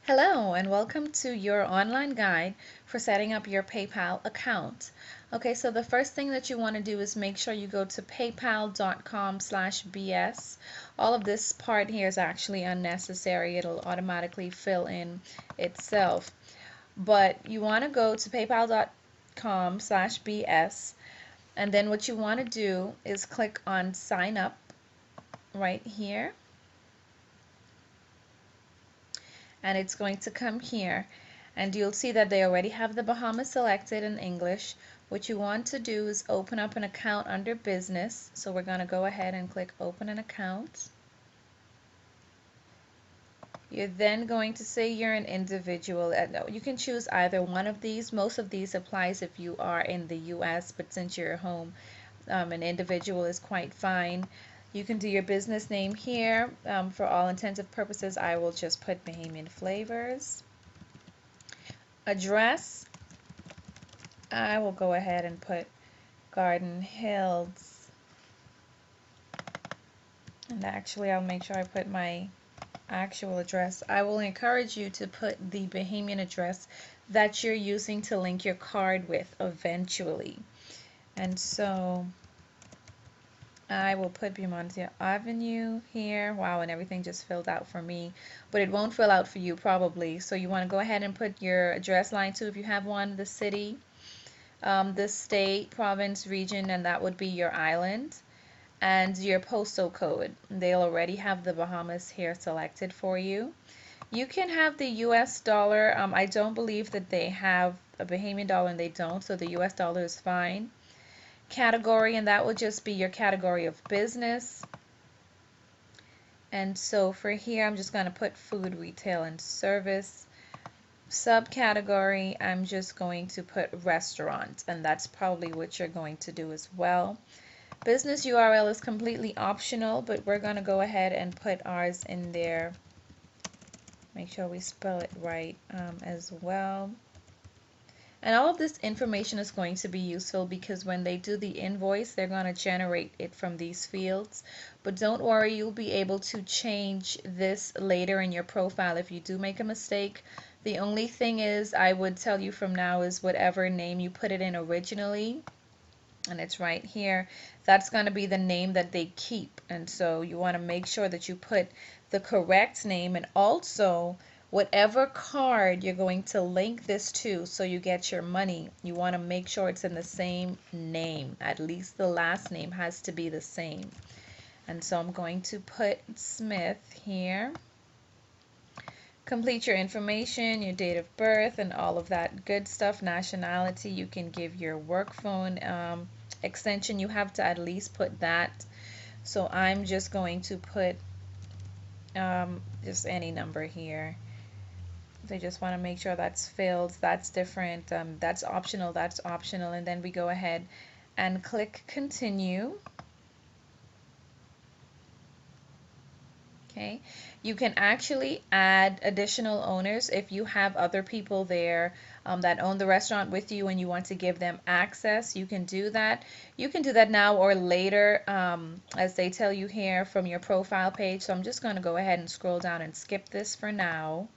Hello and welcome to your online guide for setting up your PayPal account. Okay, so the first thing that you want to do is make sure you go to paypal.com/BS. All of this part here is actually unnecessary. It'll automatically fill in itself. But you want to go to paypal.com/BS, and then what you want to do is click on sign up right here, and it's going to come here, and you'll see that they already have the Bahamas selected in English. What you want to do is open up an account under business, so we're going to go ahead and click open an account. You're then going to say you're an individual. You can choose either one of these. Most of these applies if you are in the US, but since you're home, an individual is quite fine. You can do your business name here. For all intents and purposes, I will just put Bahamian Flavors. Address, I will go ahead and put Garden Hills. And actually, I'll make sure I put my actual address. I will encourage you to put the Bahamian address that you're using to link your card with eventually. And so I will put Beaumont Avenue here. Wow, and everything just filled out for me, but it won't fill out for you probably. So you want to go ahead and put your address line too if you have one, the city, the state, province, region, and that would be your island, and your postal code. They'll already have the Bahamas here selected for you. You can have the US dollar. I don't believe that they have a Bahamian dollar, and they don't, so the US dollar is fine. Category, and that will just be your category of business. And so for here, I'm just going to put food, retail, and service. Subcategory, I'm just going to put restaurant, and that's probably what you're going to do as well. Business URL is completely optional, but we're going to go ahead and put ours in there. Make sure we spell it right as well. And all of this information is going to be useful because when they do the invoice, they're going to generate it from these fields. But don't worry, you'll be able to change this later in your profile if you do make a mistake. The only thing is, I would tell you from now, is whatever name you put it in originally, and it's right here, that's going to be the name that they keep. And so you want to make sure that you put the correct name, and also whatever card you're going to link this to so you get your money, you want to make sure it's in the same name. At least the last name has to be the same. And so I'm going to put Smith here. Complete your information, your date of birth, and all of that good stuff. Nationality, you can give your work phone extension. You have to at least put that. So I'm just going to put just any number here. They just want to make sure that's filled. That's different. That's optional. That's optional. And then we go ahead and click continue. Okay. You can actually add additional owners if you have other people there that own the restaurant with you and you want to give them access. You can do that. You can do that now or later, as they tell you here from your profile page. So I'm just going to go ahead and scroll down and skip this for now.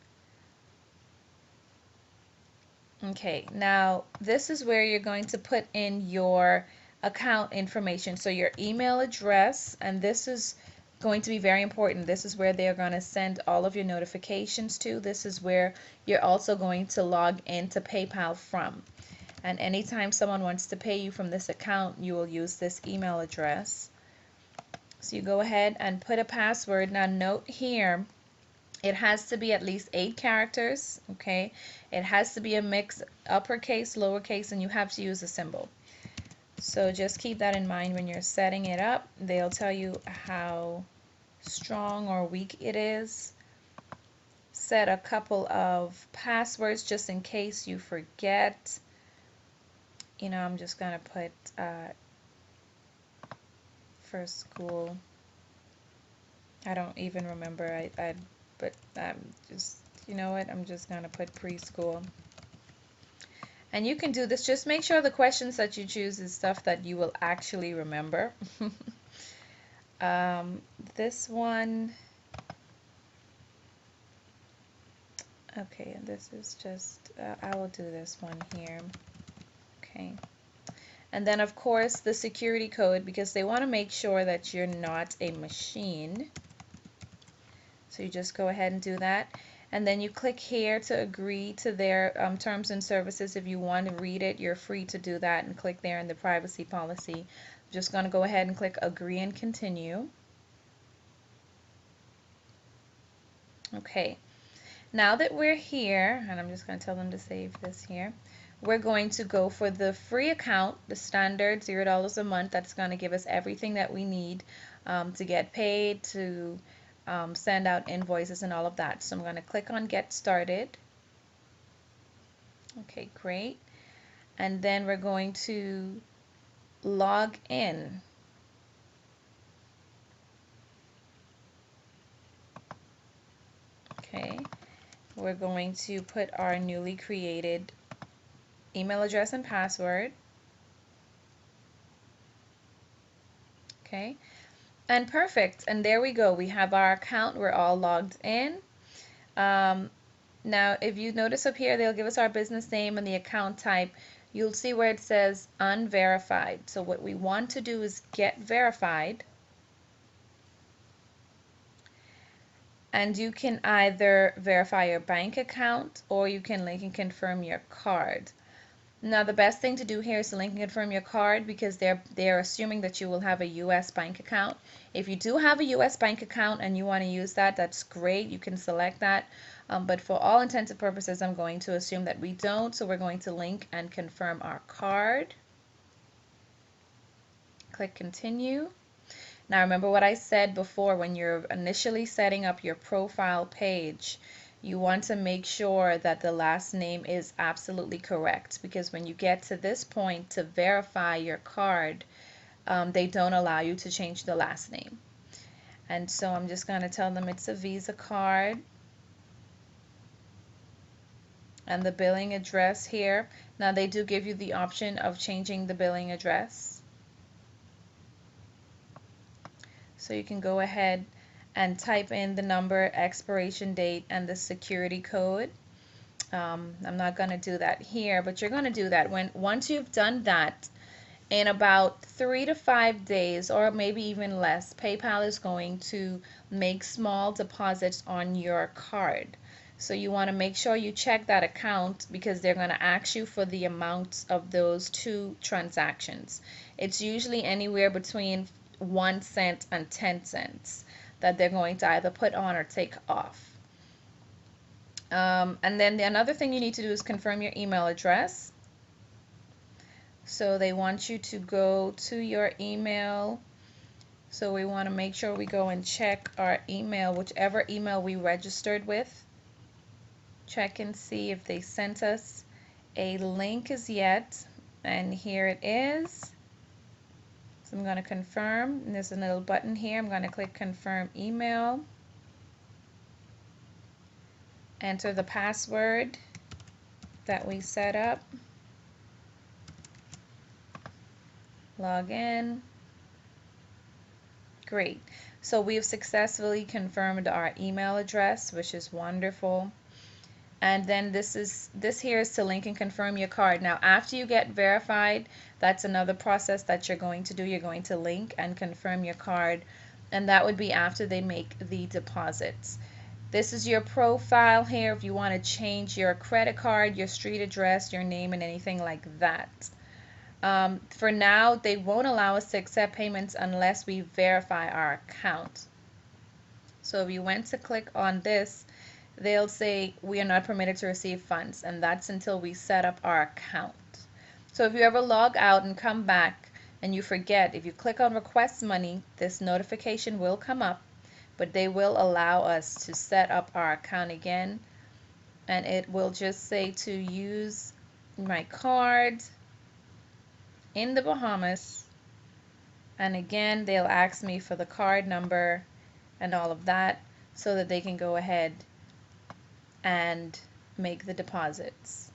Okay, now this is where you're going to put in your account information. So your email address, and this is going to be very important. This is where they're going to send all of your notifications to. This is where you're also going to log into PayPal from. And anytime someone wants to pay you from this account, you will use this email address. So you go ahead and put a password. Now note here, it has to be at least 8 characters, okay? It has to be a mix, uppercase, lowercase, and you have to use a symbol. So just keep that in mind when you're setting it up. They'll tell you how strong or weak it is. Set a couple of passwords just in case you forget. You know, I'm just going to put for school. I don't even remember. But just, you know what, I'm just going to put preschool. And you can do this. Just make sure the questions that you choose is stuff that you will actually remember. This one, Okay, and this is just, I will do this one here. Okay. And then of course the security code, because they want to make sure that you're not a machine. So you just go ahead and do that. And then you click here to agree to their terms and services. If you want to read it, you're free to do that and click there in the privacy policy. I'm just going to go ahead and click agree and continue. Okay. Now that we're here, and I'm just going to tell them to save this here, we're going to go for the free account, the standard $0 a month. That's going to give us everything that we need to get paid, to send out invoices and all of that. So I'm going to click on get started. Okay, great. And then we're going to log in. Okay, we're going to put our newly created email address and password. Okay, and perfect. And there we go. We have our account. We're all logged in. Now, if you notice up here, they'll give us our business name and the account type. You'll see where it says unverified. So what we want to do is get verified. And you can either verify your bank account or you can link and confirm your card. Now, the best thing to do here is to link and confirm your card, because they're assuming that you will have a U.S. bank account. If you do have a U.S. bank account and you want to use that, that's great. You can select that. But for all intents and purposes, I'm going to assume that we don't. So we're going to link and confirm our card. Click continue. Now, remember what I said before, when you're initially setting up your profile page, you want to make sure that the last name is absolutely correct, because when you get to this point to verify your card, they don't allow you to change the last name. And so I'm just going to tell them it's a Visa card. And the billing address here. Now, they do give you the option of changing the billing address. So you can go ahead and type in the number, expiration date, and the security code. I'm not going to do that here, but you're going to do that once you've done that. In about 3 to 5 days, or maybe even less, PayPal is going to make small deposits on your card. So you want to make sure you check that account, because they're going to ask you for the amounts of those 2 transactions. It's usually anywhere between 1 cent and 10 cents that they're going to either put on or take off. And then another thing you need to do is confirm your email address. So they want you to go to your email. So we want to make sure we go and check our email, whichever email we registered with. Check and see if they sent us a link as yet. And here it is. So I'm going to confirm. And there's a little button here. I'm going to click confirm email. Enter the password that we set up. Log in. Great. So we've successfully confirmed our email address, which is wonderful. And then this here is to link and confirm your card. Now, after you get verified, that's another process that you're going to do. You're going to link and confirm your card, and that would be after they make the deposits. This is your profile here if you want to change your credit card, your street address, your name, and anything like that. For now, they won't allow us to accept payments unless we verify our account. So if you went to click on this, they'll say we are not permitted to receive funds, and that's until we set up our account. So if you ever log out and come back and you forget, if you click on request money, this notification will come up, but they will allow us to set up our account again, and it will just say to use my card in the Bahamas. And again, they'll ask me for the card number and all of that so that they can go ahead and make the deposits.